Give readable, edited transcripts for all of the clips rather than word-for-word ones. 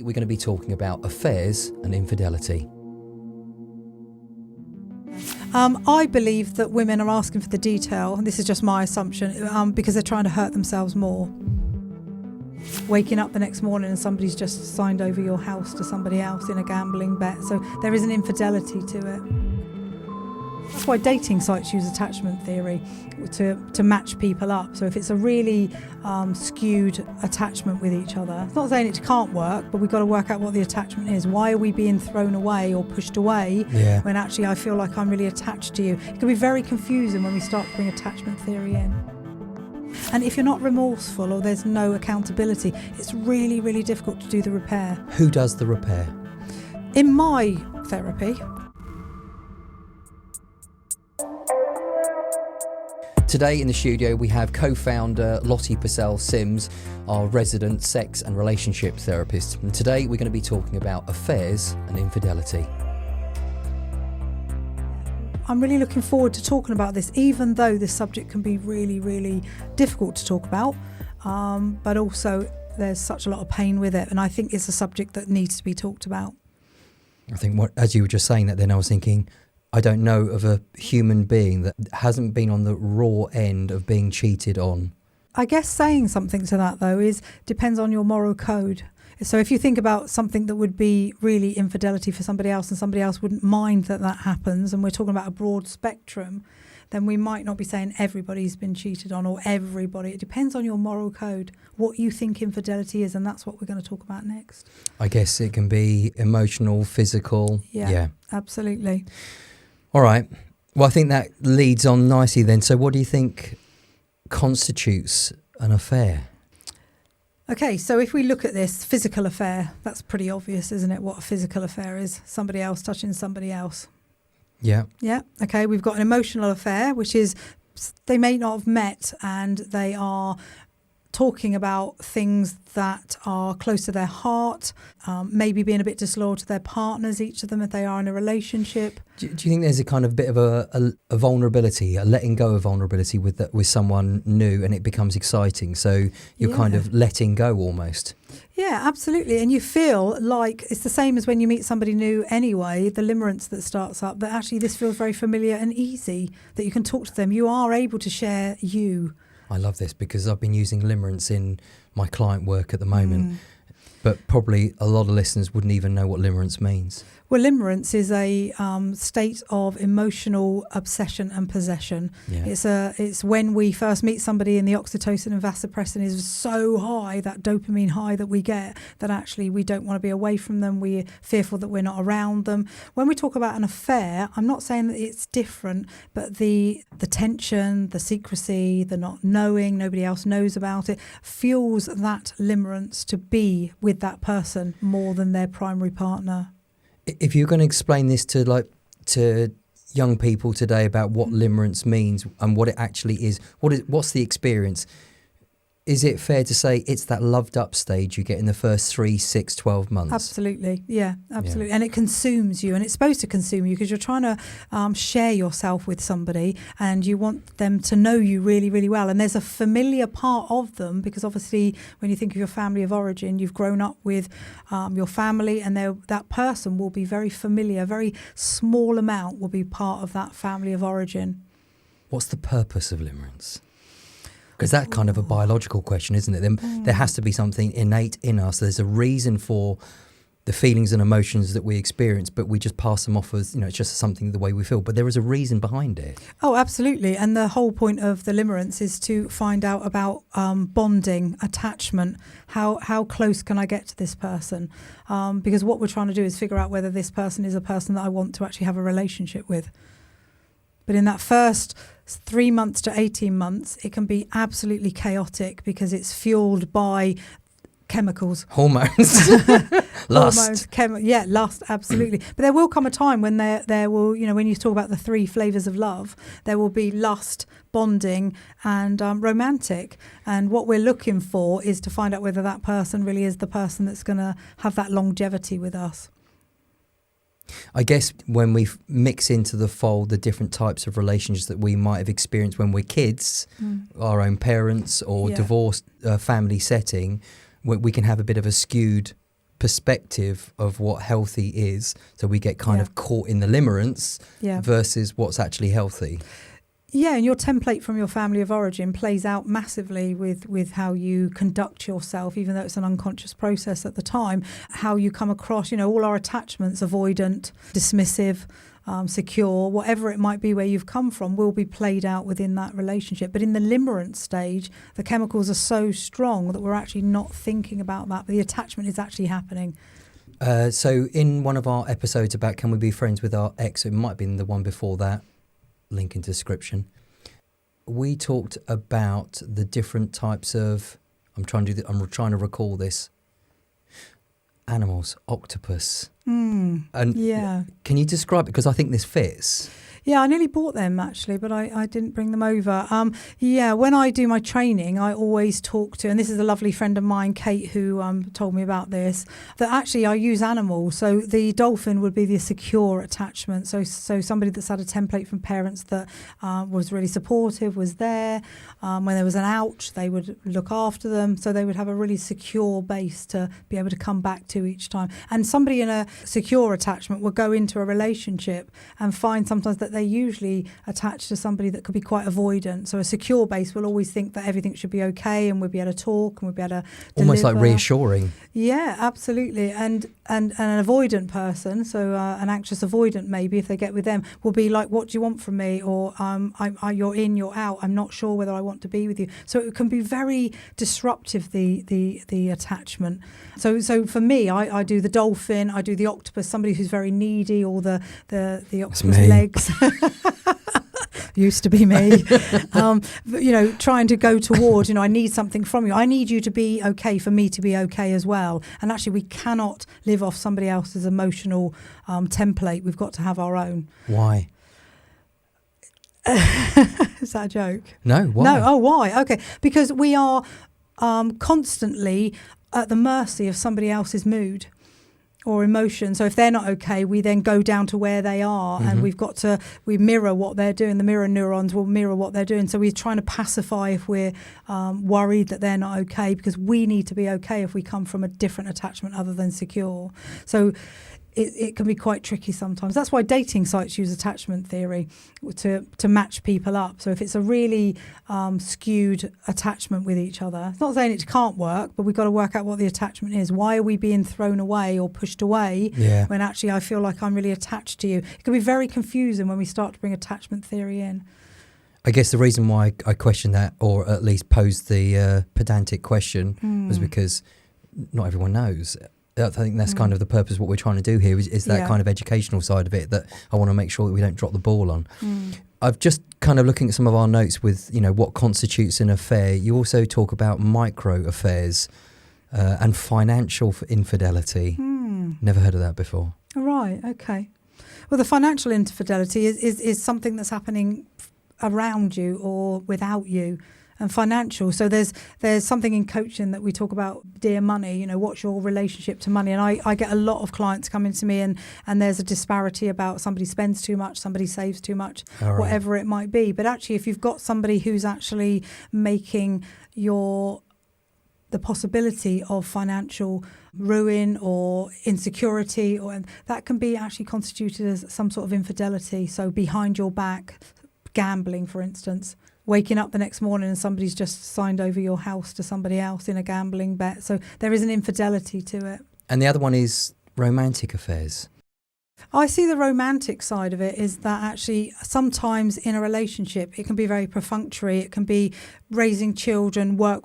We're going to be talking about affairs and infidelity. I believe that women are asking for the detail, and this is just my assumption, because they're trying to hurt themselves more. Waking up the next morning and somebody's just signed over your house to somebody else in a gambling bet, so there is an infidelity to it. That's why dating sites use attachment theory to match people up. So if it's a really skewed attachment with each other, it's not saying it can't work, but we've got to work out what the attachment is. Why are we being thrown away or pushed away when actually I feel like I'm really attached to you? It can be very confusing when we start to bring attachment theory in. And if you're not remorseful or there's no accountability, it's really, really difficult to do the repair. Who does the repair? In my therapy. Today in the studio we have co-founder Lottie Purcell Sims, our resident sex and relationship therapist. And today we're going to be talking about affairs and infidelity. I'm really looking forward to talking about this, even though this subject can be really, really difficult to talk about, but also there's such a lot of pain with it, and I think it's a subject that needs to be talked about. I think as you were just saying that, then I was thinking, I don't know of a human being that hasn't been on the raw end of being cheated on. I guess saying something to that, though, depends on your moral code. So if you think about something that would be really infidelity for somebody else and somebody else wouldn't mind that happens, and we're talking about a broad spectrum, then we might not be saying everybody's been cheated on or everybody. It depends on your moral code, what you think infidelity is, and that's what we're going to talk about next. I guess it can be emotional, physical. Yeah. Absolutely. All right. Well, I think that leads on nicely then. So what do you think constitutes an affair? Okay, so if we look at this physical affair, that's pretty obvious, isn't it? What a physical affair is. Somebody else touching somebody else. Yeah. Yeah. Okay, we've got an emotional affair, which is they may not have met and they are talking about things that are close to their heart, maybe being a bit disloyal to their partners, each of them, if they are in a relationship. Do you think there's a kind of bit of a vulnerability, a letting go of vulnerability with someone new, and it becomes exciting? So you're kind of letting go almost. Yeah, absolutely. And you feel like it's the same as when you meet somebody new anyway, the limerence that starts up, that actually this feels very familiar and easy, that you can talk to them. You are able to share you. I love this because I've been using limerence in my client work at the moment, but probably a lot of listeners wouldn't even know what limerence means. Well, limerence is a state of emotional obsession and possession. Yeah. It's when we first meet somebody and the oxytocin and vasopressin is so high, that dopamine high that we get, that actually we don't want to be away from them. We're fearful that we're not around them. When we talk about an affair, I'm not saying that it's different, but the tension, the secrecy, the not knowing, nobody else knows about it, fuels that limerence to be with that person more than their primary partner. If you're going to explain this to young people today about what limerence means and what it actually is, what's the experience? Is it fair to say it's that loved up stage you get in the first 3, 6, 12 months? Absolutely. Yeah, absolutely. Yeah. And it consumes you, and it's supposed to consume you because you're trying to share yourself with somebody and you want them to know you really, really well. And there's a familiar part of them because obviously when you think of your family of origin, you've grown up with your family, and that person will be very familiar. A very small amount will be part of that family of origin. What's the purpose of limerence? Because that's kind of a biological question, isn't it? There has to be something innate in us. There's a reason for the feelings and emotions that we experience, but we just pass them off as, it's just something the way we feel. But there is a reason behind it. Oh, absolutely. And the whole point of the limerence is to find out about bonding, attachment. How close can I get to this person? Because what we're trying to do is figure out whether this person is a person that I want to actually have a relationship with. But in that first 3 months to 18 months, it can be absolutely chaotic because it's fueled by chemicals. Hormones. Lust. Hormones, lust, absolutely. But there will come a time when there will, when you talk about the 3 flavours of love, there will be lust, bonding and romantic. And what we're looking for is to find out whether that person really is the person that's going to have that longevity with us. I guess when we mix into the fold the different types of relationships that we might have experienced when we're kids, our own parents or divorced family setting, we can have a bit of a skewed perspective of what healthy is, so we get kind of caught in the limerence versus what's actually healthy. Yeah, and your template from your family of origin plays out massively with how you conduct yourself, even though it's an unconscious process at the time. How you come across, all our attachments, avoidant, dismissive, secure, whatever it might be where you've come from, will be played out within that relationship. But in the limerence stage, the chemicals are so strong that we're actually not thinking about that, but the attachment is actually happening. So in one of our episodes about can we be friends with our ex, it might have been the one before that, link in description, we talked about the different types of, I'm trying to recall this, animals, octopus. And can you describe it? Because I think this fits. Yeah, I nearly bought them actually, but I didn't bring them over. When I do my training, I always talk to, and this is a lovely friend of mine, Kate, who told me about this, that actually I use animals. So the dolphin would be the secure attachment. So somebody that's had a template from parents that was really supportive, was there. When there was an ouch, they would look after them. So they would have a really secure base to be able to come back to each time. And somebody in a secure attachment would go into a relationship and find sometimes that they're usually attached to somebody that could be quite avoidant. So a secure base will always think that everything should be okay and we'll be able to talk and we'll be able to almost deliver. Like reassuring. Yeah, absolutely. And an avoidant person, so an anxious avoidant maybe, if they get with them, will be like, what do you want from me? Or you're in, you're out, I'm not sure whether I want to be with you. So it can be very disruptive, the attachment. So for me, I do the dolphin, I do the octopus, somebody who's very needy, or the octopus legs. Used to be me. Trying to go towards, I need something from you. I need you to be okay for me to be okay as well. And actually, we cannot live off somebody else's emotional template. We've got to have our own. Why? Is that a joke? No, why? No, oh, why? Okay, because we are constantly at the mercy of somebody else's mood or emotion. So if they're not okay, we then go down to where they are, and we mirror what they're doing. The mirror neurons will mirror what they're doing. So we're trying to pacify if we're worried that they're not okay, because we need to be okay if we come from a different attachment other than secure. So it can be quite tricky sometimes. That's why dating sites use attachment theory to match people up. So if it's a really skewed attachment with each other, it's not saying it can't work, but we've got to work out what the attachment is. Why are we being thrown away or pushed away when actually I feel like I'm really attached to you? It can be very confusing when we start to bring attachment theory in. I guess the reason why I questioned that, or at least posed the pedantic question, was because not everyone knows. I think that's kind of the purpose of what we're trying to do here is that kind of educational side of it that I want to make sure that we don't drop the ball on. I've just kind of looking at some of our notes with, what constitutes an affair. You also talk about micro affairs and financial infidelity. Never heard of that before. Right, okay. Well, the financial infidelity is something that's happening around you or without you. And financial. So there's something in coaching that we talk about, dear money, what's your relationship to money? And I get a lot of clients coming to me and there's a disparity about somebody spends too much, somebody saves too much, whatever it might be. But actually, if you've got somebody who's actually making the possibility of financial ruin or insecurity, or that can be actually constituted as some sort of infidelity. So behind your back, gambling, for instance. Waking up the next morning and somebody's just signed over your house to somebody else in a gambling bet. So there is an infidelity to it. And the other one is romantic affairs. I see the romantic side of it is that actually sometimes in a relationship, it can be very perfunctory. It can be raising children, work.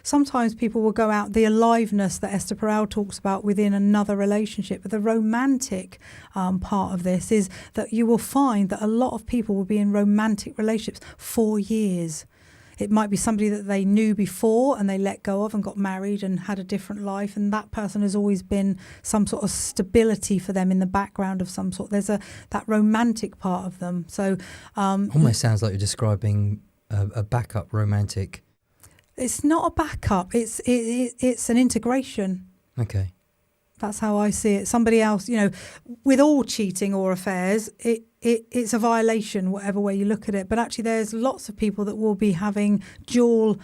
Sometimes people will go out, the aliveness that Esther Perel talks about within another relationship. But the romantic part of this is that you will find that a lot of people will be in romantic relationships for years. It might be somebody that they knew before and they let go of and got married and had a different life, and that person has always been some sort of stability for them in the background of some sort. There's that romantic part of them. So almost sounds like you're describing a backup romantic. It's not a backup. It's an integration. Okay. That's how I see it. Somebody else, with all cheating or affairs, it's a violation, whatever way you look at it. But actually, there's lots of people that will be having dual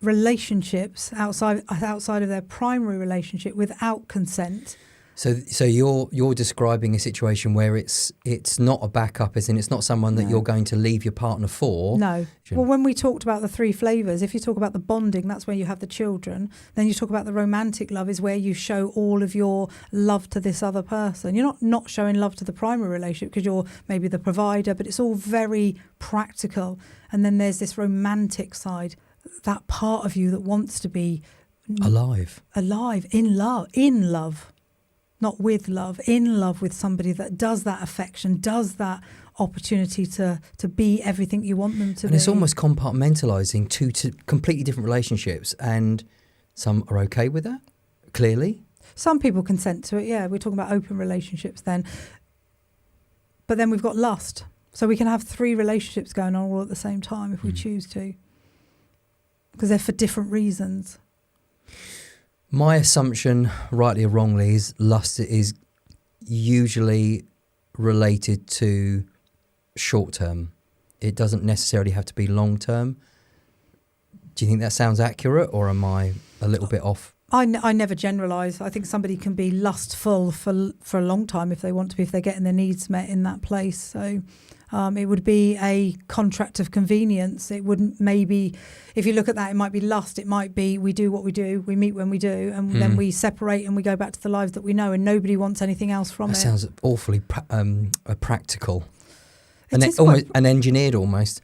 relationships outside of their primary relationship without consent. So you're describing a situation where it's not a backup, as in it's not someone that you're going to leave your partner for. No. Well, when we talked about the 3 flavours, if you talk about the bonding, that's where you have the children. Then you talk about the romantic love is where you show all of your love to this other person. You're not showing love to the primary relationship because you're maybe the provider, but it's all very practical. And then there's this romantic side, that part of you that wants to be alive, in love. Not with love, in love with somebody that does that affection, does that opportunity to be everything you want them to be. And it's almost compartmentalising two completely different relationships, and some are okay with that, clearly. Some people consent to it, yeah. We're talking about open relationships then. But then we've got lust. So we can have 3 relationships going on all at the same time if we choose to. Because they're for different reasons. My assumption, rightly or wrongly, is lust is usually related to short term. It doesn't necessarily have to be long term. Do you think that sounds accurate, or am I a little bit off? I never generalise. I think somebody can be lustful for a long time if they want to be, if they're getting their needs met in that place. So it would be a contract of convenience. It wouldn't, maybe, if you look at that, it might be lust. It might be we do what we do, we meet when we do, and then we separate and we go back to the lives that we know, and nobody wants anything else from it. That sounds awfully practical. It is almost, and engineered almost.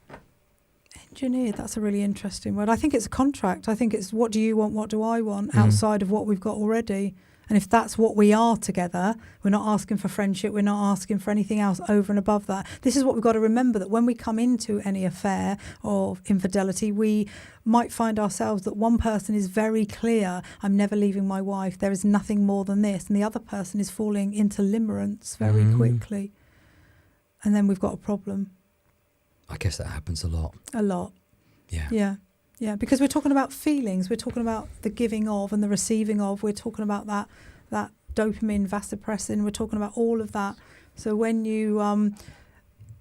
Engineered, that's a really interesting word. I think it's a contract. I think it's what do you want, what do I want, outside of what we've got already. And if that's what we are together, we're not asking for friendship, we're not asking for anything else over and above that. This is what we've got to remember, that when we come into any affair or infidelity, we might find ourselves that one person is very clear, I'm never leaving my wife, there is nothing more than this, and the other person is falling into limerence very quickly. And then we've got a problem. I guess that happens a lot. A lot. Yeah. Yeah, because we're talking about feelings, we're talking about the giving of and the receiving of, we're talking about that dopamine, vasopressin, we're talking about all of that. So when you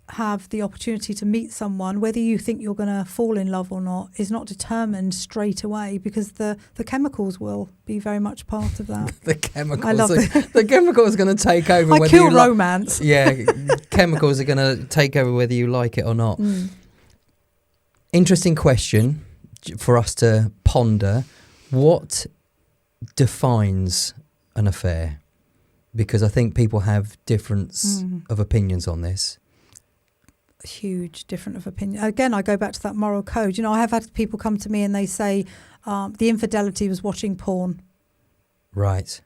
have the opportunity to meet someone, whether you think you're going to fall in love or not is not determined straight away, because the chemicals will be very much part of that. The chemicals. I love the chemicals are going to take over. I kill romance. Chemicals are going to take over whether you like it or not. Interesting question for us to ponder. What defines an affair? Because I think people have difference of opinions on this. Huge different of opinion. Again, I go back to that moral code. You know, I have had people come to me and they say the infidelity was watching porn. Right.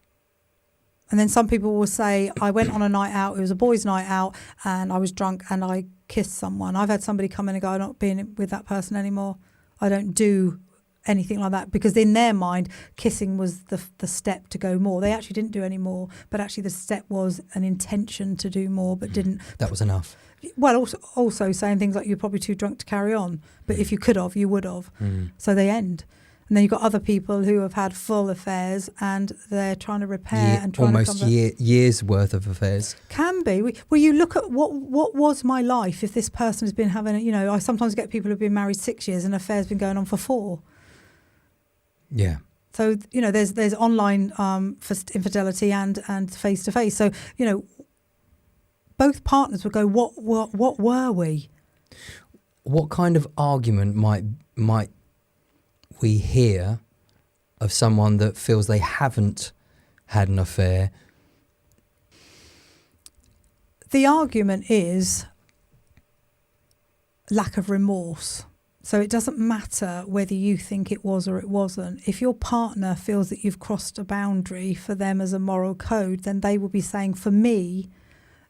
And then some people will say, I went on a night out, it was a boys' night out, and I was drunk and I kissed someone. I've had somebody come in and go, I'm not being with that person anymore. I don't do anything like that, because in their mind, kissing was the step to go more. They actually didn't do any more, but actually the step was an intention to do more, but didn't. That was enough. Well, also saying things like you're probably too drunk to carry on, but if you could have, you would have. So they end. And then you've got other people who have had full affairs and they're trying to repair and trying almost to years worth of affairs. Can be. Well, you look at what was my life if this person has been having, you know, I sometimes get people who've been married 6 years and an affair's been going on for 4. Yeah. So, you know, there's online for infidelity and face to face. So, you know, both partners would go, what were we? What kind of argument might we hear of someone that feels they haven't had an affair? The argument is lack of remorse. So it doesn't matter whether you think it was or it wasn't. If your partner feels that you've crossed a boundary for them as a moral code, then they will be saying, for me,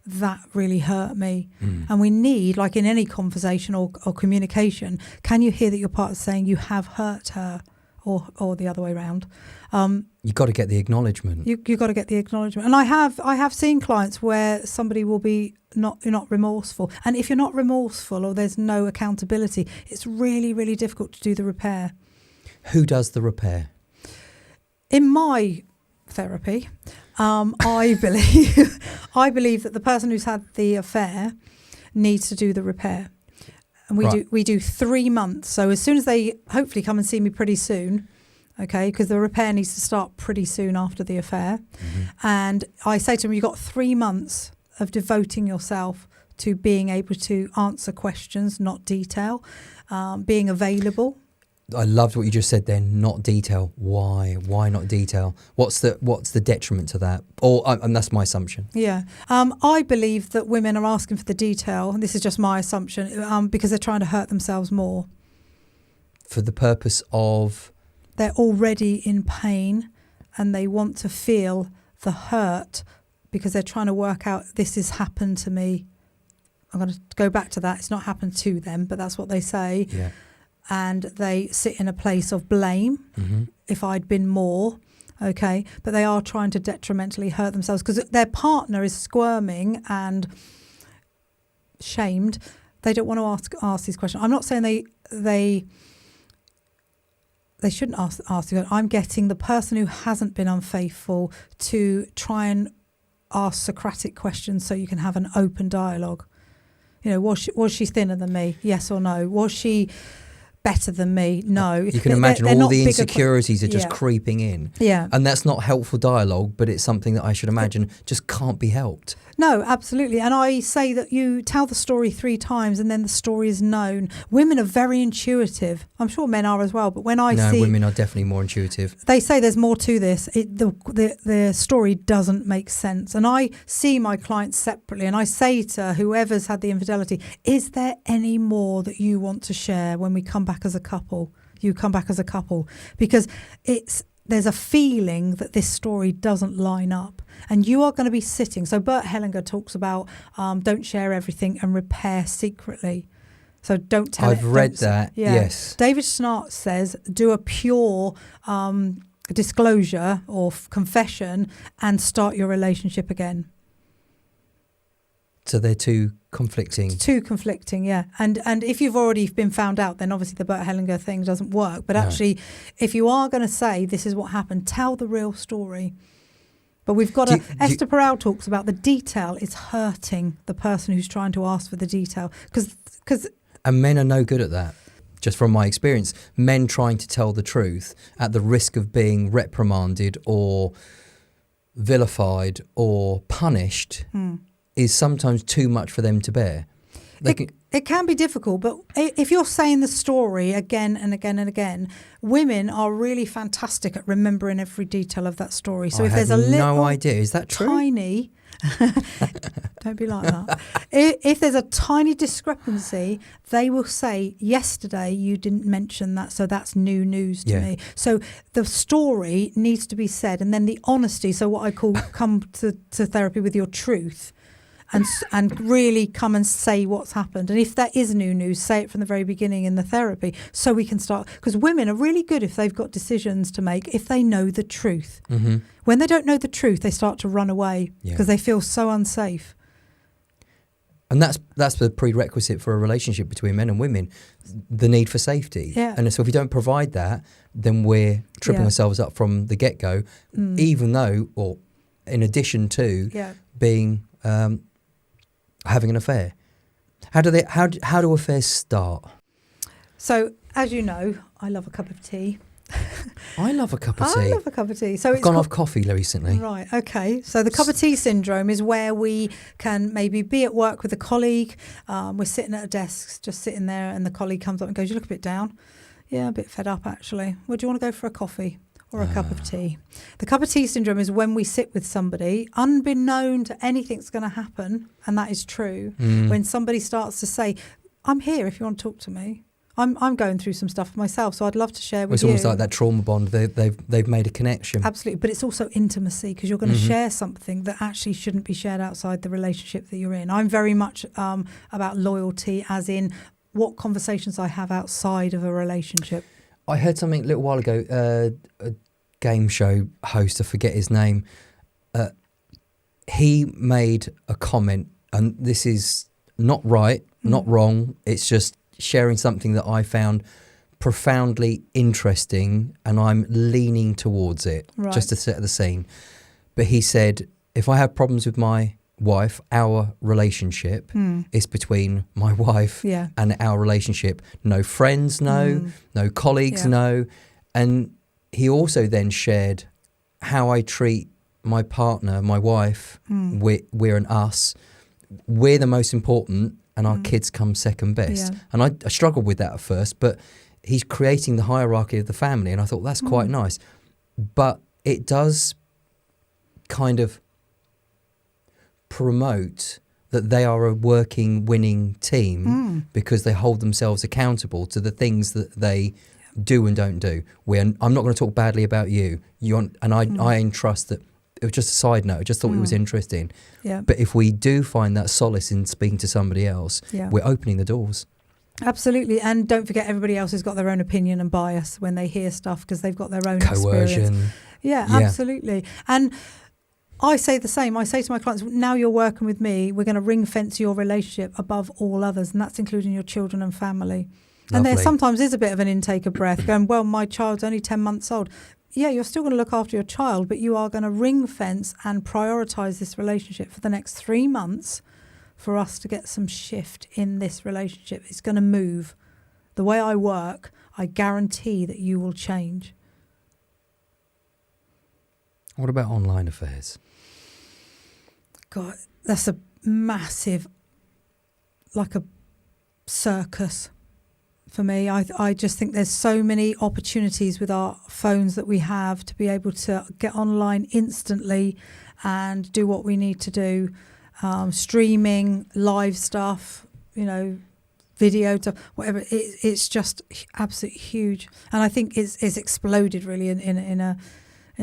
that really hurt me. And we need, like in any conversation or communication, can you hear that your partner's saying you have hurt her, or the other way around? You've got to get the acknowledgement. You've got to get the acknowledgement. And I have seen clients where somebody will be not remorseful. And if you're not remorseful or there's no accountability, it's really, really difficult to do the repair. Who does the repair? In my therapy, I believe that the person who's had the affair needs to do the repair. And we do 3 months. So as soon as they hopefully come and see me pretty soon, okay, because the repair needs to start pretty soon after the affair. And I say to them, you've got 3 months of devoting yourself to being able to answer questions, not detail, being available. I loved what you just said then. Not detail. Why? Why not detail? What's the detriment to that? And that's my assumption. Yeah. I believe that women are asking for the detail, and this is just my assumption, because they're trying to hurt themselves more. For the purpose of? They're already in pain and they want to feel the hurt because they're trying to work out, this has happened to me. I'm going to go back to that. It's not happened to them, but that's what they say. Yeah. And they sit in a place of blame. If I'd been more, okay, but they are trying to detrimentally hurt themselves because their partner is squirming and shamed. They don't want to ask these questions. I'm not saying they shouldn't ask. I'm getting the person who hasn't been unfaithful to try and ask Socratic questions so you can have an open dialogue. You know, was she thinner than me? Yes or no? Was she better than me? No. You can imagine all the insecurities are just creeping in. Yeah. And that's not helpful dialogue, but it's something that I should imagine just can't be helped. No, absolutely. And I say that you tell the story 3 times and then the story is known. Women are very intuitive. I'm sure men are as well. But when women are definitely more intuitive. They say there's more to this. The story doesn't make sense. And I see my clients separately and I say to whoever's had the infidelity, is there any more that you want to share when we come back as a couple? You come back as a couple. Because there's a feeling that this story doesn't line up. And you are going to be sitting. So Bert Hellinger talks about don't share everything and repair secretly. So don't tell I've read that, yeah. Yes. David Schnartz says do a pure disclosure or confession and start your relationship again. So they're too conflicting. Too conflicting, yeah. And if you've already been found out, then obviously the Bert Hellinger thing doesn't work. But actually, if you are going to say this is what happened, tell the real story. But we've got Esther Perel talks about the detail is hurting the person who's trying to ask for the detail. And men are no good at that. Just from my experience, men trying to tell the truth at the risk of being reprimanded or vilified or punished is sometimes too much for them to bear. It can be difficult, but if you're saying the story again and again and again, women are really fantastic at remembering every detail of that story. So if there's a little, no idea, is that true? Tiny, don't be like that. If there's a tiny discrepancy, they will say, yesterday you didn't mention that, so that's new news to me. So the story needs to be said, and then the honesty. So what I call come to therapy with your truth. And really come and say what's happened. And if that is new news, say it from the very beginning in the therapy so we can start. Because women are really good if they've got decisions to make, if they know the truth. When they don't know the truth, they start to run away because they feel so unsafe. And that's the prerequisite for a relationship between men and women, the need for safety. Yeah. And so if we don't provide that, then we're tripping ourselves up from the get-go, even though, or in addition to being... having an affair. How do affairs start? So, as you know, I love a cup of tea. I love a cup of tea. I love a cup of tea. So I've gone off coffee recently. Right, okay. So the cup of tea syndrome is where we can maybe be at work with a colleague. We're sitting at a desk, just sitting there, and the colleague comes up and goes, you look a bit down. Yeah, a bit fed up, actually. Well, do you want to go for a coffee? Or a cup of tea. The cup of tea syndrome is when we sit with somebody, unbeknown to anything that's going to happen, and that is true, when somebody starts to say, I'm here if you want to talk to me. I'm going through some stuff myself, so I'd love to share with you. It's almost like that trauma bond. They've made a connection. Absolutely, but it's also intimacy because you're going to share something that actually shouldn't be shared outside the relationship that you're in. I'm very much about loyalty, as in what conversations I have outside of a relationship. I heard something a little while ago, a game show host, I forget his name, he made a comment, and this is not right, not wrong, it's just sharing something that I found profoundly interesting and I'm leaning towards it, just to set the scene. But he said, if I have problems with my wife, our relationship is between my wife and our relationship. No friends know, no colleagues know. And he also then shared how I treat my partner, my wife, we're an us. We're the most important and our kids come second best. Yeah. And I struggled with that at first, but he's creating the hierarchy of the family and I thought that's quite nice. But it does kind of promote that they are a working, winning team because they hold themselves accountable to the things that they do and don't do. I'm not going to talk badly about you. I entrust that. It was just a side note. I just thought it was interesting. Yeah. But if we do find that solace in speaking to somebody else, we're opening the doors. Absolutely. And don't forget, everybody else has got their own opinion and bias when they hear stuff because they've got their own Coercion. experience. Yeah, absolutely. And I say the same. I say to my clients, now you're working with me, we're going to ring fence your relationship above all others, and that's including your children and family. Lovely. And there sometimes is a bit of an intake of breath going, well, my child's only 10 months old. Yeah, you're still going to look after your child, but you are going to ring fence and prioritise this relationship for the next 3 months for us to get some shift in this relationship. It's going to move. The way I work, I guarantee that you will change. What about online affairs? God, that's a massive, like a circus for me. I just think there's so many opportunities with our phones that we have to be able to get online instantly and do what we need to do. Streaming, live stuff, video, whatever. It's just absolutely huge. And I think it's exploded really in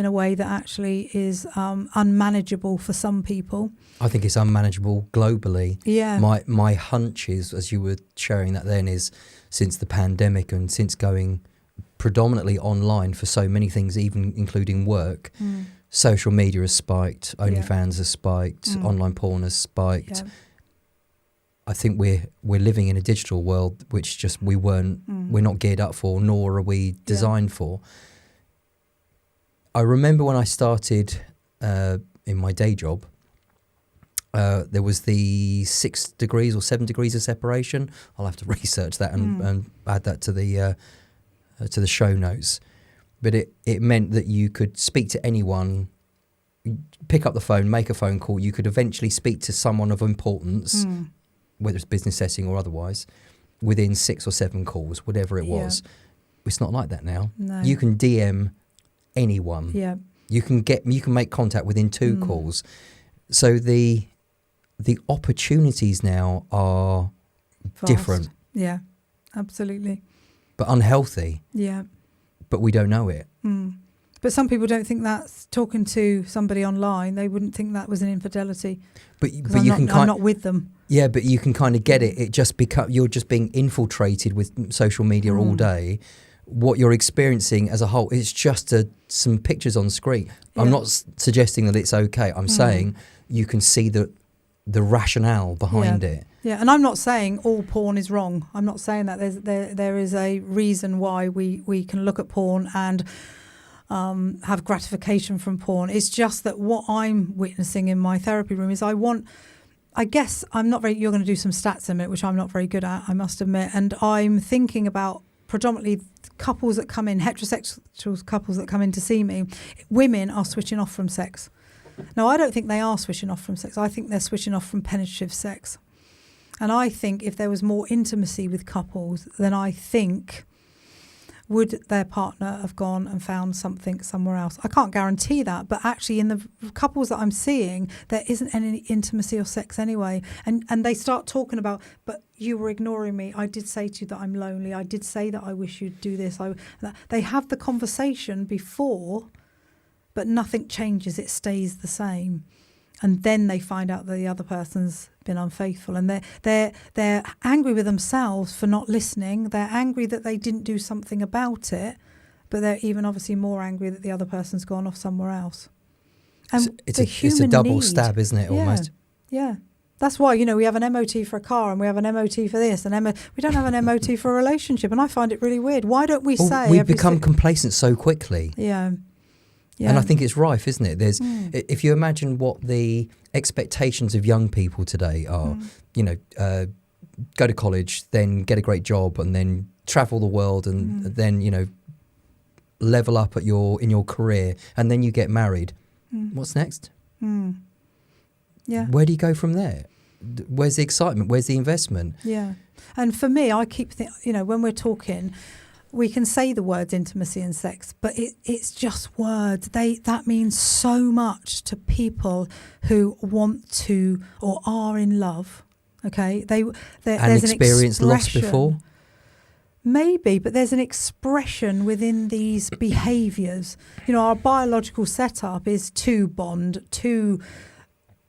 a way that actually is unmanageable for some people. I think it's unmanageable globally. Yeah. My hunch is, as you were sharing that then, is since the pandemic and since going predominantly online for so many things, even including work, social media has spiked, OnlyFans has spiked, online porn has spiked. Yeah. I think we're living in a digital world which just we're not geared up for, nor are we designed for. I remember when I started in my day job, there was the 6 degrees or 7 degrees of separation. I'll have to research that and add that to the show notes. But it meant that you could speak to anyone, pick up the phone, make a phone call. You could eventually speak to someone of importance, whether it's business setting or otherwise, within 6 or 7 calls, whatever it was. It's not like that now. No. You can DM anyone. Yeah. You can make contact within 2 calls. So the opportunities now are Vast. different. Yeah, absolutely. But unhealthy. Yeah. But we don't know it. But some people don't think that's talking to somebody online. They wouldn't think that was an infidelity. But I'm not with them. Yeah, but you can kind of get it. It just you're just being infiltrated with social media all day. What you're experiencing as a whole is just some pictures on screen. Yeah. I'm not suggesting that it's okay. I'm saying you can see the rationale behind it. Yeah, and I'm not saying all porn is wrong. I'm not saying that. There is a reason why we can look at porn and have gratification from porn. It's just that what I'm witnessing in my therapy room is I guess I'm not very, you're going to do some stats in a minute, which I'm not very good at, I must admit. And I'm thinking about predominantly couples that come in, heterosexual couples that come in to see me. Women are switching off from sex. No, I don't think they are switching off from sex. I think they're switching off from penetrative sex. And I think if there was more intimacy with couples, then I think would their partner have gone and found something somewhere else? I can't guarantee that, but actually in the couples that I'm seeing, there isn't any intimacy or sex anyway. And they start talking about, but you were ignoring me. I did say to you that I'm lonely. I did say that I wish you'd do this. They have the conversation before, but nothing changes. It stays the same. And then they find out that the other person's been unfaithful, and they're angry with themselves for not listening. They're angry that they didn't do something about it, but they're even obviously more angry that the other person's gone off somewhere else. And it's a double stab, isn't it? Almost. Yeah. That's why, we have an MOT for a car and we have an MOT for this, and we don't have an MOT for a relationship. And I find it really weird. Why don't we say? We become complacent so quickly. Yeah. And I think it's rife, isn't it? There's if you imagine what the expectations of young people today are, go to college, then get a great job, and then travel the world, and then, level up in your career, and then you get married. What's next? Yeah. Where do you go from there? Where's the excitement? Where's the investment? Yeah. And for me, I keep thinking, when we're talking, we can say the words intimacy and sex, but it's just words. That means so much to people who want to or are in love. Okay, there's experienced an loss before. Maybe, but there's an expression within these behaviours. Our biological setup is to bond, to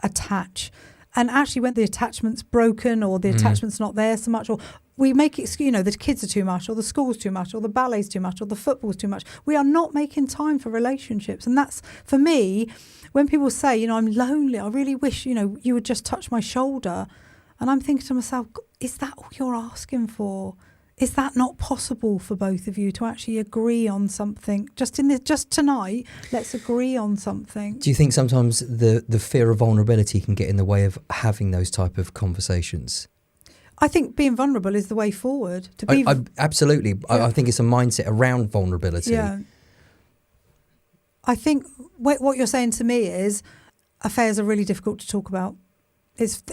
attach. And actually when the attachment's broken or the attachment's not there so much, or we make it, the kids are too much, or the school's too much, or the ballet's too much, or the football's too much. We are not making time for relationships. And that's, for me, when people say, I'm lonely, I really wish, you would just touch my shoulder. And I'm thinking to myself, is that all you're asking for? Is that not possible for both of you to actually agree on something? Just tonight, let's agree on something. Do you think sometimes the fear of vulnerability can get in the way of having those type of conversations? I think being vulnerable is the way forward. Absolutely. Yeah. I think it's a mindset around vulnerability. Yeah. I think what you're saying to me is affairs are really difficult to talk about.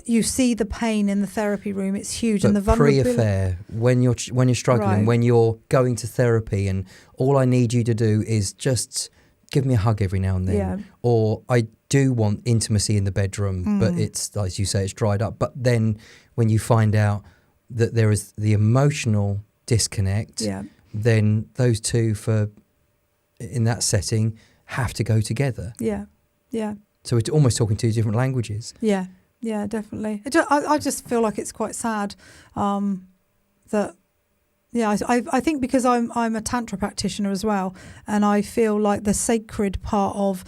You see the pain in the therapy room. It's huge, and the vulnerability. Pre-affair, when you're struggling, Right. when you're going to therapy, and all I need you to do is just give me a hug every now and then, Yeah. or I do want intimacy in the bedroom, but it's, as you say, it's dried up. But then when you find out that there is the emotional disconnect, then those two, in that setting, have to go together. Yeah, yeah. So we're almost talking two different languages. Yeah. Yeah, definitely. I just feel like it's quite sad that, I think because I'm a Tantra practitioner as well, and I feel like the sacred part of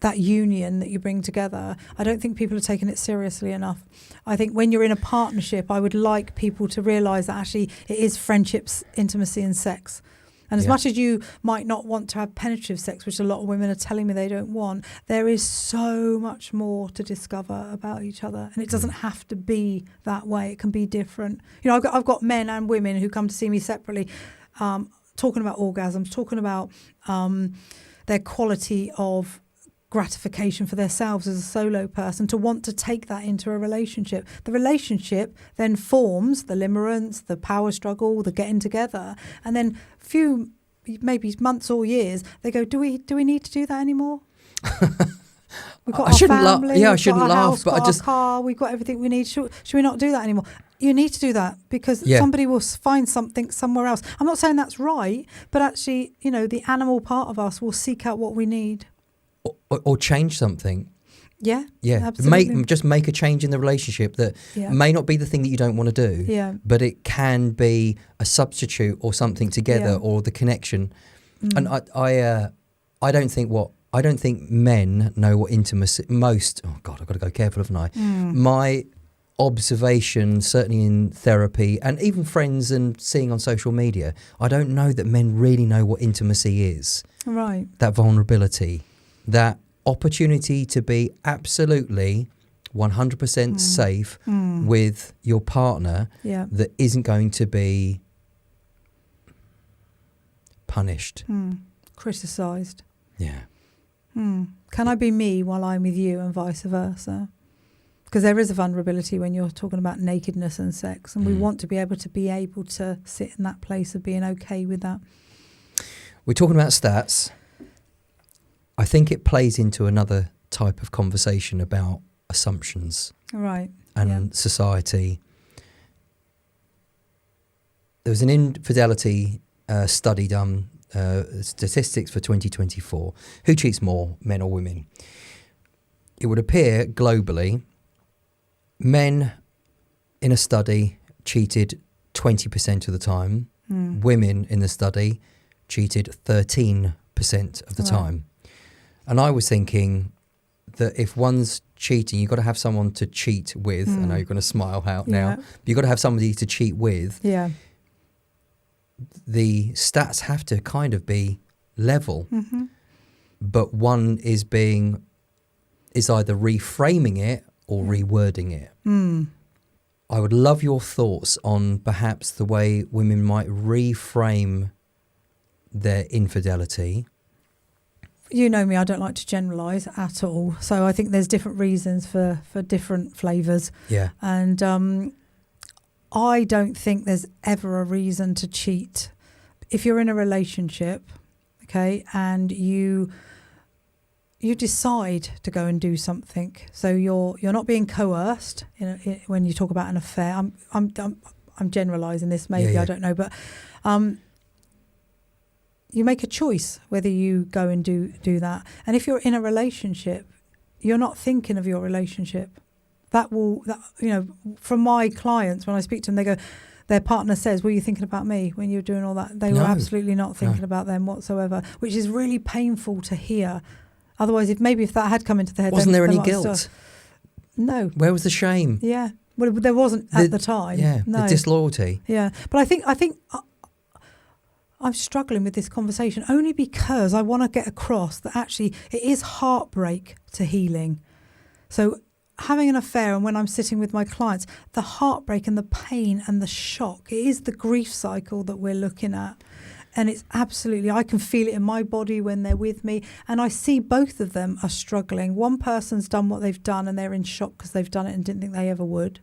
that union that you bring together, I don't think people are taking it seriously enough. I think when you're in a partnership, I would like people to realise that actually it is friendships, intimacy and sex. And as much as you might not want to have penetrative sex, which a lot of women are telling me they don't want, there is so much more to discover about each other. And it doesn't have to be that way. It can be different. I've got men and women who come to see me separately, talking about orgasms, talking about their quality of gratification for themselves as a solo person, to want to take that into a relationship. The relationship then forms the limerence, the power struggle, the getting together, and then few, maybe months or years, they go, do we need to do that anymore? We've got our family, I shouldn't laugh, house, but our car, we've got everything we need. Should we not do that anymore? You need to do that because somebody will find something somewhere else. I'm not saying that's right, but actually, the animal part of us will seek out what we need. Or change something. Yeah. Absolutely. Make a change in the relationship that may not be the thing that you don't want to do, but it can be a substitute or something together or the connection. And I don't think men know what intimacy most. Oh God, I've got to go careful, haven't I? My observation, certainly in therapy and even friends and seeing on social media, I don't know that men really know what intimacy is. Right. That vulnerability. That opportunity to be absolutely 100% safe with your partner that isn't going to be punished. Criticised. Yeah. Can I be me while I'm with you and vice versa? Because there is a vulnerability when you're talking about nakedness and sex, and we want to be able to sit in that place of being okay with that. We're talking about stats. I think it plays into another type of conversation about assumptions, right? And society. There was an infidelity study done, statistics for 2024. Who cheats more, men or women? It would appear globally, men in a study cheated 20% of the time. Women in the study cheated 13% of the time. And I was thinking that if one's cheating, you've got to have someone to cheat with. I know you're going to smile out now. But you've got to have somebody to cheat with. Yeah. The stats have to kind of be level. But one is being is either reframing it or rewording it. Mm. I would love your thoughts on perhaps the way women might reframe their infidelity. You know me, I don't like to generalise at all. So I think there's different reasons for different flavours. Yeah. And I don't think there's ever a reason to cheat. If you're in a relationship, okay, and you decide to go and do something, so you're not being coerced. When you talk about an affair, I'm generalising this. Maybe I don't know, but you make a choice whether you go and do that. And if you're in a relationship, you're not thinking of your relationship. From my clients, when I speak to them, they go, their partner says, were you thinking about me when you were doing all that? They were absolutely not thinking about them whatsoever, which is really painful to hear. Otherwise, if that had come into their head, wasn't there any guilt? No. Where was the shame? Yeah. Well, there wasn't at the time. Yeah. No. The disloyalty. Yeah. But I think I'm struggling with this conversation only because I want to get across that actually it is heartbreak to healing. So having an affair, and when I'm sitting with my clients, the heartbreak and the pain and the shock, it is the grief cycle that we're looking at. And it's absolutely, I can feel it in my body when they're with me. And I see both of them are struggling. One person's done what they've done and they're in shock because they've done it and didn't think they ever would.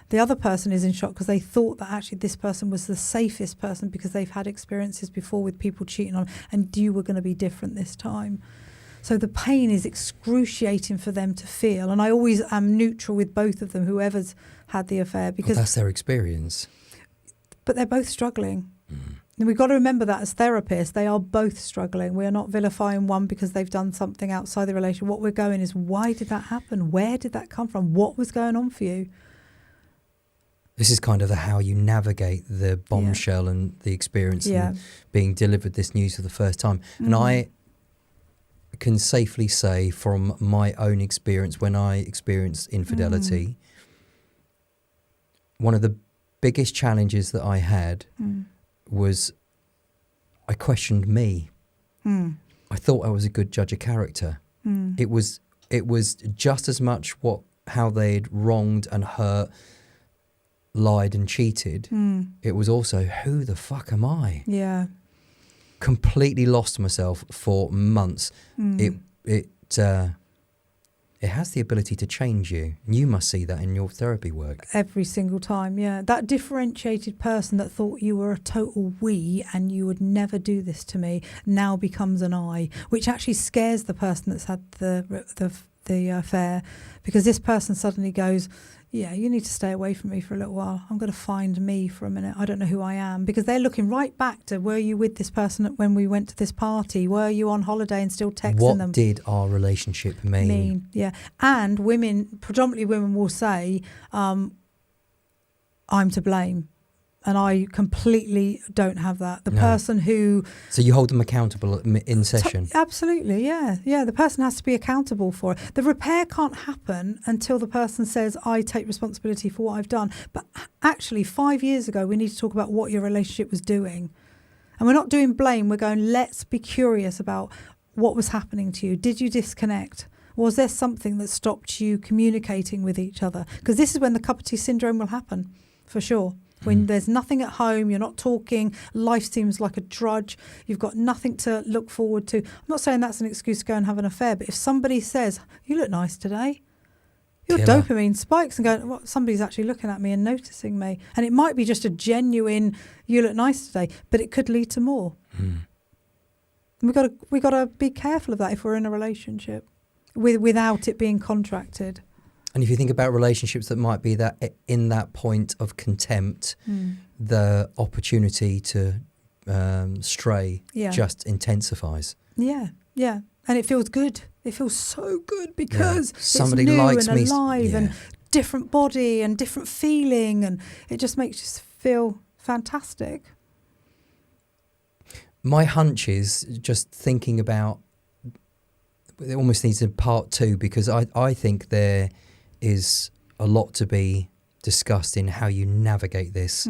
The other person is in shock because they thought that actually this person was the safest person because they've had experiences before with people cheating on, and you were going to be different this time. So the pain is excruciating for them to feel. And I always am neutral with both of them, whoever's had the affair, because that's their experience. But they're both struggling. And we've got to remember that as therapists, they are both struggling. We are not vilifying one because they've done something outside the relationship. What we're going is, why did that happen? Where did that come from? What was going on for you? This is kind of how you navigate the bombshell and the experience and being delivered this news for the first time. And I can safely say from my own experience, when I experienced infidelity, one of the biggest challenges that I had was I questioned me. I thought I was a good judge of character. It was just as much how they'd wronged and hurt, lied and cheated. It was also, who the fuck am I? Yeah. Completely lost myself for months. It has the ability to change you. You must see that in your therapy work. Every single time, yeah. That differentiated person that thought you were a total we and you would never do this to me now becomes an I, which actually scares the person that's had the affair, because this person suddenly goes, yeah, you need to stay away from me for a little while. I'm going to find me for a minute. I don't know who I am. Because they're looking right back to, were you with this person when we went to this party? Were you on holiday and still texting them? What did our relationship mean? Yeah. And women, predominantly women, will say, I'm to blame. And I completely don't have that. The person who... So you hold them accountable in session? Absolutely, yeah. Yeah, the person has to be accountable for it. The repair can't happen until the person says, I take responsibility for what I've done. But actually, 5 years ago, we need to talk about what your relationship was doing. And we're not doing blame. We're going, let's be curious about what was happening to you. Did you disconnect? Was there something that stopped you communicating with each other? Because this is when the cup of tea syndrome will happen, for sure. When there's nothing at home, you're not talking, life seems like a drudge, you've got nothing to look forward to. I'm not saying that's an excuse to go and have an affair, but if somebody says, you look nice today, your dopamine spikes and going, well, somebody's actually looking at me and noticing me. And it might be just a genuine, you look nice today, but it could lead to more. And we got to be careful of that if we're in a relationship without it being contracted. And if you think about relationships that might be that in that point of contempt, the opportunity to stray just intensifies. Yeah, yeah. And it feels good. It feels so good because somebody it's new likes and me. alive and different body and different feeling, and it just makes you feel fantastic. My hunch is, just thinking about, it almost needs a part two, because I think there is a lot to be discussed in how you navigate this.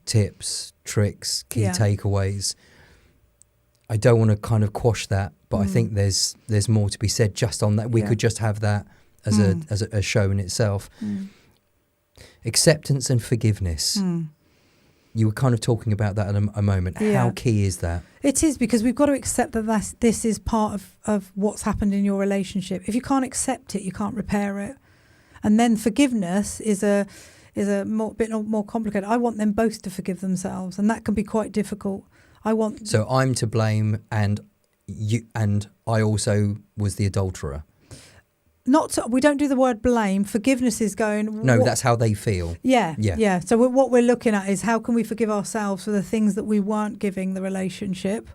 Tips, tricks, key takeaways. I don't want to kind of quash that, but I think there's more to be said just on that. We could just have that as a show in itself. Acceptance and forgiveness. You were kind of talking about that in a moment. Yeah. How key is that? It is, because we've got to accept that this is part of what's happened in your relationship. If you can't accept it, you can't repair it. And then forgiveness is a bit more complicated. I want them both to forgive themselves, and that can be quite difficult. So I'm to blame, and I also was the adulterer. We don't do the word blame. Forgiveness is going... No, that's how they feel. Yeah. So what we're looking at is how can we forgive ourselves for the things that we weren't giving the relationship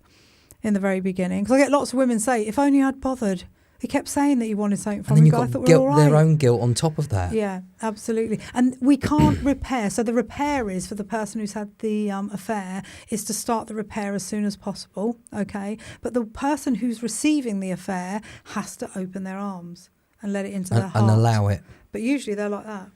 in the very beginning. Because I get lots of women say, if only I'd bothered. He kept saying that he wanted something from me. me, And I then thought you've we're all got right. their own guilt on top of that. Yeah, absolutely. And we can't repair. So the repair is, for the person who's had the affair, is to start the repair as soon as possible, okay? But the person who's receiving the affair has to open their arms and let it into their heart. And allow it. But usually they're like that.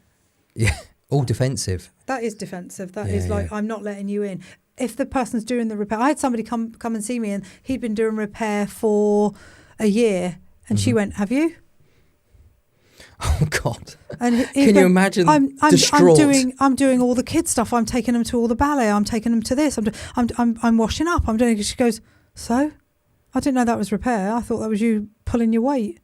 Yeah, all defensive. That is defensive. That is like, I'm not letting you in. If the person's doing the repair... I had somebody come and see me, and he'd been doing repair for a year, and she went, have you? Oh, God. And Can you imagine distraught? I'm doing all the kid stuff. I'm taking them to all the ballet. I'm taking them to this. I'm washing up. I'm doing... She goes, so? I didn't know that was repair. I thought that was you pulling your weight.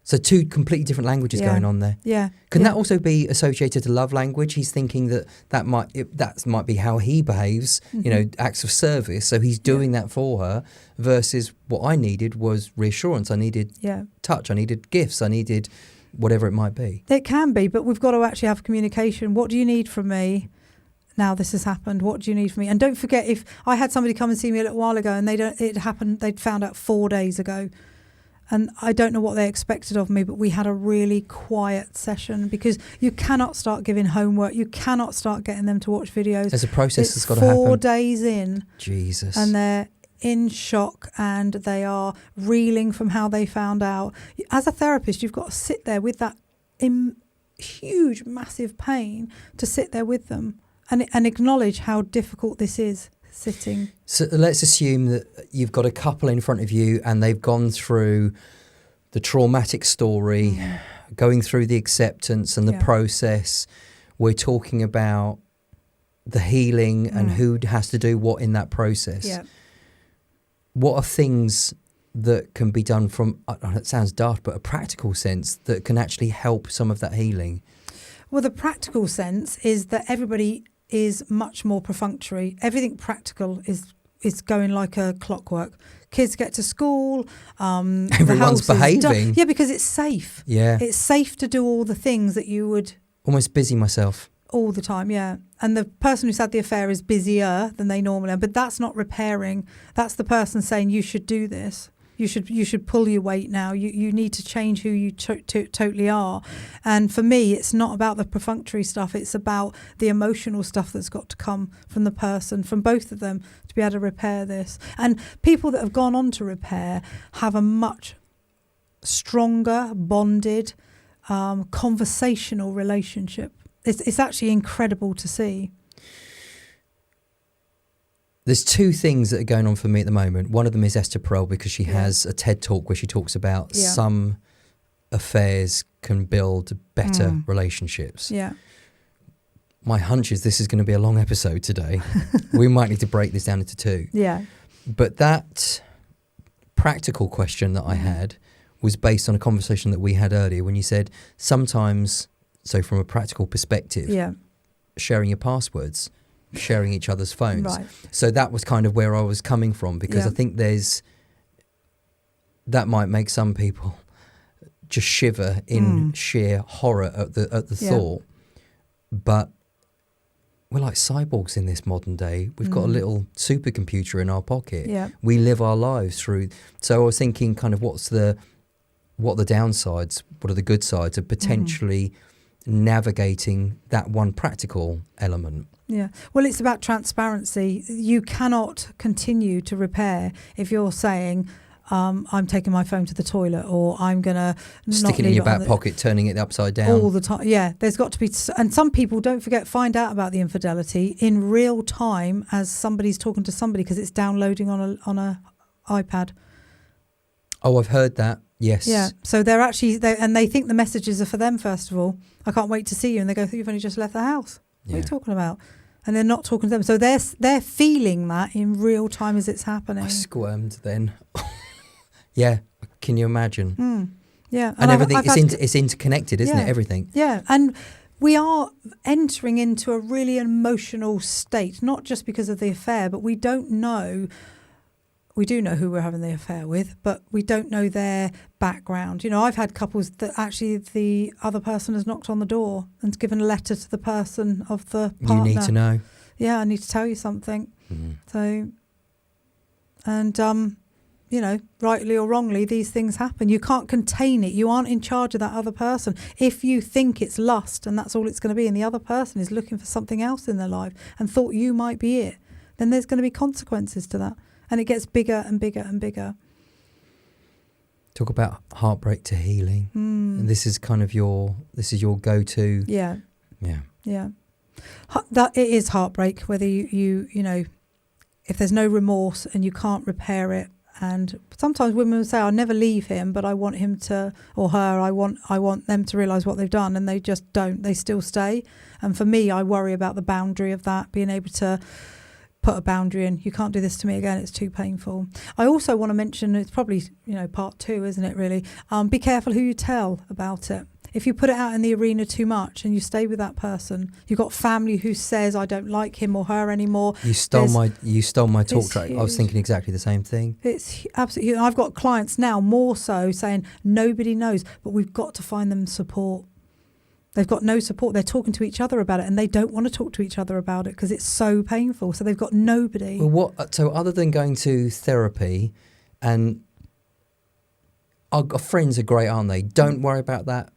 So two completely different languages going on there. Yeah. Can that also be associated to love language? He's thinking that might be how he behaves, acts of service. So he's doing that for her, versus what I needed was reassurance. I needed touch. I needed gifts. I needed whatever it might be. It can be, but we've got to actually have communication. What do you need from me? Now this has happened. What do you need from me? And don't forget, if I had somebody come and see me a little while ago and they'd found out 4 days ago. And I don't know what they expected of me, but we had a really quiet session, because you cannot start giving homework. You cannot start getting them to watch videos. There's a process that's got to happen. 4 days in. Jesus. And they're in shock, and they are reeling from how they found out. As a therapist, you've got to sit there with that huge, massive pain, to sit there with them and acknowledge how difficult this is. Sitting. So let's assume that you've got a couple in front of you and they've gone through the traumatic story, going through the acceptance and the process. We're talking about the healing and who has to do what in that process. Yeah. What are things that can be done from, it sounds daft, but a practical sense that can actually help some of that healing? Well, the practical sense is that everybody is much more perfunctory. Everything practical is going like a clockwork. Kids get to school. Everyone's behaving. Yeah, because it's safe. Yeah. It's safe to do all the things that you would... Almost busy myself. All the time, yeah. And the person who's had the affair is busier than they normally are. But that's not repairing. That's the person saying, you should do this. You should pull your weight now. You need to change who you totally are. And for me, it's not about the perfunctory stuff. It's about the emotional stuff that's got to come from the person, from both of them, to be able to repair this. And people that have gone on to repair have a much stronger, bonded, conversational relationship. It's actually incredible to see. There's two things that are going on for me at the moment. One of them is Esther Perel, because she has a TED talk where she talks about some affairs can build better relationships. Yeah. My hunch is this is going to be a long episode today. We might need to break this down into two. Yeah. But that practical question that I had was based on a conversation that we had earlier when you said sometimes, so from a practical perspective, sharing your passwords, sharing each other's phones. Right. So that was kind of where I was coming from, because I think that might make some people just shiver in sheer horror at the thought. But we're like cyborgs in this modern day. We've got a little supercomputer in our pocket. Yeah. We live our lives through. So I was thinking kind of what are the downsides? What are the good sides of potentially navigating that one practical element? Yeah. Well, it's about transparency. You cannot continue to repair if you're saying, I'm taking my phone to the toilet, or I'm going to stick it in your back pocket, turning it upside down. All the time. Yeah. There's got to be... And some people, don't forget, find out about the infidelity in real time as somebody's talking to somebody, because it's downloading on a iPad. Oh, I've heard that. Yes. Yeah. So they're actually, they think the messages are for them, first of all. I can't wait to see you. And they go, you've only just left the house. What are you talking about? And they're not talking to them. So they're feeling that in real time as it's happening. I squirmed then. Yeah. Can you imagine? Yeah. And everything, it's interconnected, isn't it? Everything. Yeah. And we are entering into a really emotional state, not just because of the affair, but we don't know. We do know who we're having the affair with, but we don't know their background. You know, I've had couples that actually the other person has knocked on the door and given a letter to the person of the partner. You need to know. Yeah, I need to tell you something. So, and, you know, rightly or wrongly, these things happen. You can't contain it. You aren't in charge of that other person. If you think it's lust and that's all it's going to be, and the other person is looking for something else in their life and thought you might be it, then there's going to be consequences to that. And it gets bigger and bigger and bigger. Talk about heartbreak to healing. And this is kind of your go-to. Yeah. Yeah. Yeah. That it is heartbreak, whether you know, if there's no remorse and you can't repair it. And sometimes women will say, I'll never leave him, but I want him to, or her, I want them to realise what they've done, and they just don't. They still stay. And for me, I worry about the boundary of that, being able to put a boundary in. You can't do this to me again. It's too painful. I also want to mention, it's probably, you know, part 2, isn't it, really? Be careful who you tell about it. If you put it out in the arena too much and you stay with that person, you've got family who says, I don't like him or her anymore. You stole my talk track. I was thinking exactly the same thing. It's absolutely, I've got clients now more so saying nobody knows, but we've got to find them support. They've got no support. They're talking to each other about it and they don't want to talk to each other about it because it's so painful. So they've got nobody. Well, so other than going to therapy, and our friends are great, aren't they? Don't worry about that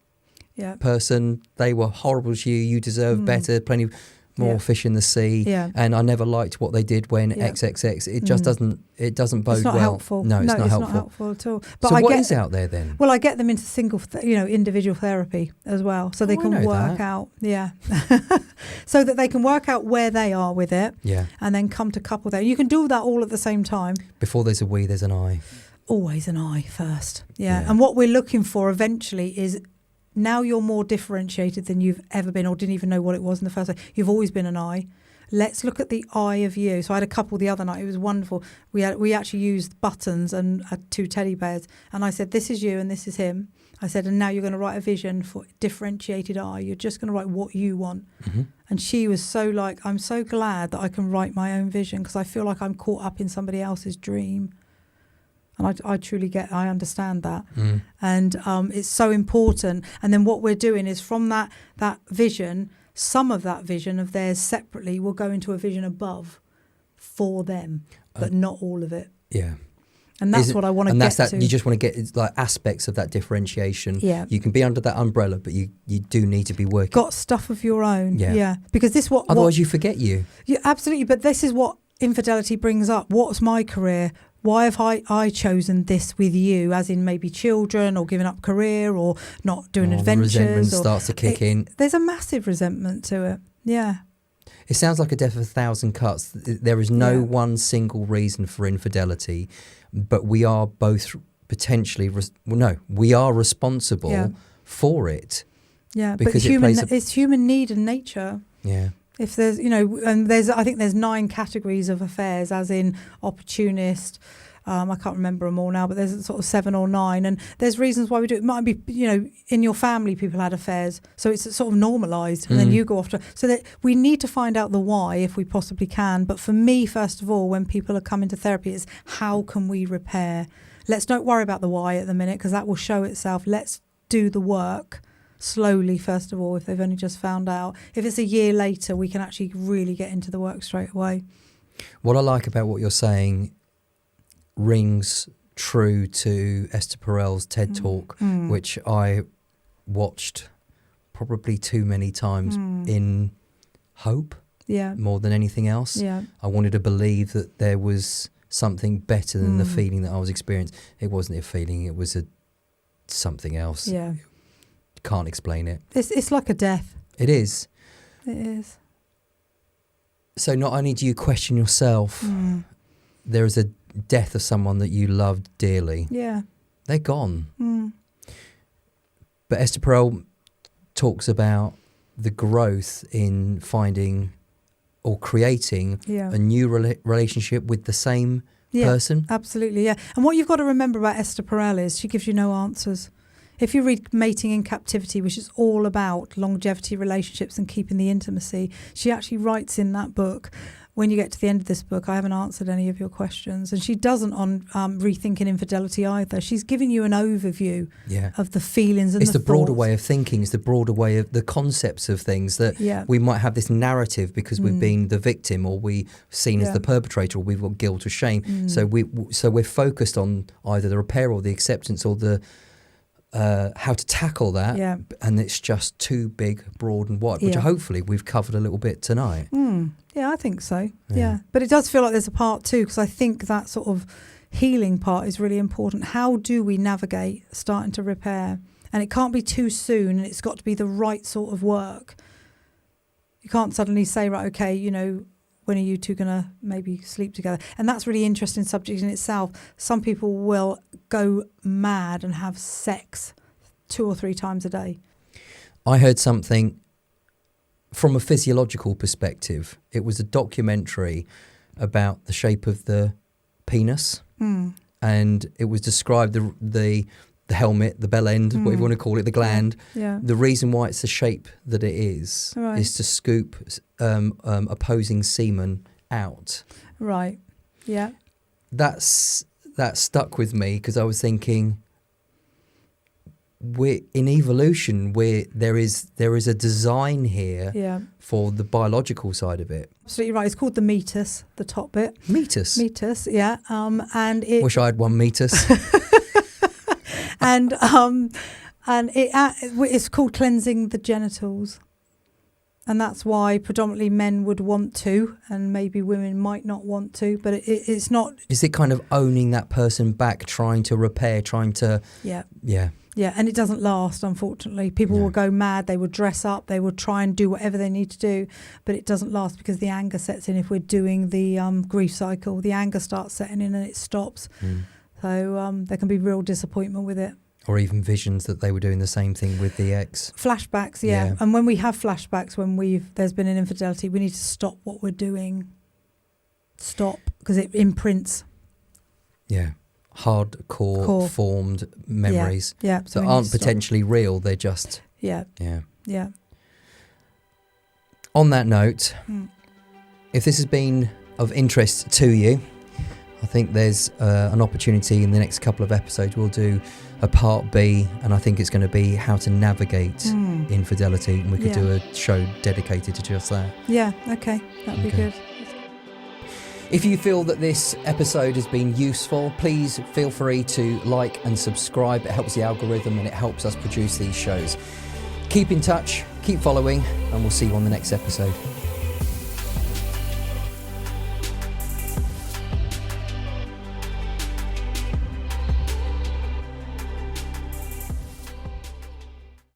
person. They were horrible to you. You deserve better. Plenty more fish in the sea. Yeah. And I never liked what they did when XXX. It just doesn't bode well. It's not helpful. No, it's not helpful. Not helpful at all. But so what is out there then? Well, I get them into individual therapy as well, so they can work out. Yeah. So that they can work out where they are with it. Yeah. And then come to couple there. You can do that all at the same time. Before there's a we, there's an I. Always an I first. Yeah. And what we're looking for eventually is, now you're more differentiated than you've ever been, or didn't even know what it was in the first place. You've always been an I. Let's look at the I of you. So I had a couple the other night. It was wonderful. We actually used buttons and had 2 teddy bears. And I said, this is you and this is him. I said, and now you're going to write a vision for differentiated I. You're just going to write what you want. And she was so like, I'm so glad that I can write my own vision because I feel like I'm caught up in somebody else's dream. And I truly I understand that. And it's so important. And then what we're doing is from that vision, some of that vision of theirs separately will go into a vision above for them, but not all of it. Yeah. And that's what I want to get to. You just want to get like aspects of that differentiation. Yeah. You can be under that umbrella, but you do need to be working. Got stuff of your own. Yeah. Because this otherwise you forget you. Yeah, absolutely. But this is what infidelity brings up. What's my career? Why have I chosen this with you, as in maybe children or giving up career or not doing adventures? Resentment starts to kick in. There's a massive resentment to it. Yeah. It sounds like a death of 1,000 cuts. There is no one single reason for infidelity, but we are both potentially, we are responsible for it. Yeah, because it's human need and nature. Yeah. If there's, and I think there's 9 categories of affairs, as in opportunist. I can't remember them all now, but there's sort of 7 or 9. And there's reasons why we do it. It might be, in your family, people had affairs. So it's sort of normalised. And then you go off to... So that we need to find out the why if we possibly can. But for me, first of all, when people are coming to therapy, it's how can we repair? Let's don't worry about the why at the minute, because that will show itself. Let's do the work slowly, first of all, if they've only just found out. If it's a year later, we can actually really get into the work straight away. What I like about what you're saying rings true to Esther Perel's TED Talk, which I watched probably too many times in hope, more than anything else. Yeah. I wanted to believe that there was something better than the feeling that I was experiencing. It wasn't a feeling, it was something else. Yeah. Can't explain it. It's like a death. It is. It is. So not only do you question yourself, there is death of someone that you loved dearly. Yeah. They're gone. Mm. But Esther Perel talks about the growth in finding or creating a new relationship with the same person. Absolutely, yeah. And what you've got to remember about Esther Perel is she gives you no answers. If you read Mating in Captivity, which is all about longevity relationships and keeping the intimacy, she actually writes in that book, when you get to the end of this book, I haven't answered any of your questions. And she doesn't on Rethinking Infidelity either. She's giving you an overview of the feelings and it's the broader thoughts. way of thinking. It's the broader way of the concepts of things that we might have this narrative because we've been the victim or we seen as the perpetrator or we've got guilt or shame. So we're focused on either the repair or the acceptance or the how to tackle that, and it's just too big, broad and wide, which hopefully we've covered a little bit tonight. Yeah, I think so. Yeah. But it does feel like there's a part two, because I think that sort of healing part is really important. How do we navigate starting to repair? And it can't be too soon, and it's got to be the right sort of work. You can't suddenly say, right, okay, you know, when are you two going to maybe sleep together? And that's really interesting subject in itself. Some people will go mad and have sex 2 or 3 times a day. I heard something from a physiological perspective. It was a documentary about the shape of the penis, and it was described the helmet, the bell end, whatever you want to call it, the gland. The reason why it's the shape that it is to scoop opposing semen out. Right. Yeah. That stuck with me because I was thinking, we're in evolution where there is a design here for the biological side of it. Absolutely right. It's called the meatus, the top bit. Meatus, yeah. And it. Wish I had one meatus. and it's called cleansing the genitals, and that's why predominantly men would want to, and maybe women might not want to. But it's not. Is it kind of owning that person back, trying to repair, trying to? Yeah, and it doesn't last, unfortunately. People will go mad, they would dress up, they would try and do whatever they need to do, but it doesn't last because the anger sets in. If we're doing the grief cycle, the anger starts setting in and it stops. So there can be real disappointment with it. Or even visions that they were doing the same thing with the ex. Flashbacks, yeah. And when we have flashbacks, when there's been an infidelity, we need to stop what we're doing. Stop, because it imprints. Yeah. Hardcore formed memories that aren't potentially real. They're just yeah. On that note, if this has been of interest to you, I think there's an opportunity in the next couple of episodes. We'll do a part B, and I think it's going to be how to navigate infidelity, and we could do a show dedicated to just that. Yeah, okay, that'd be good. If you feel that this episode has been useful, please feel free to like and subscribe. It helps the algorithm and it helps us produce these shows. Keep in touch, keep following, and we'll see you on the next episode.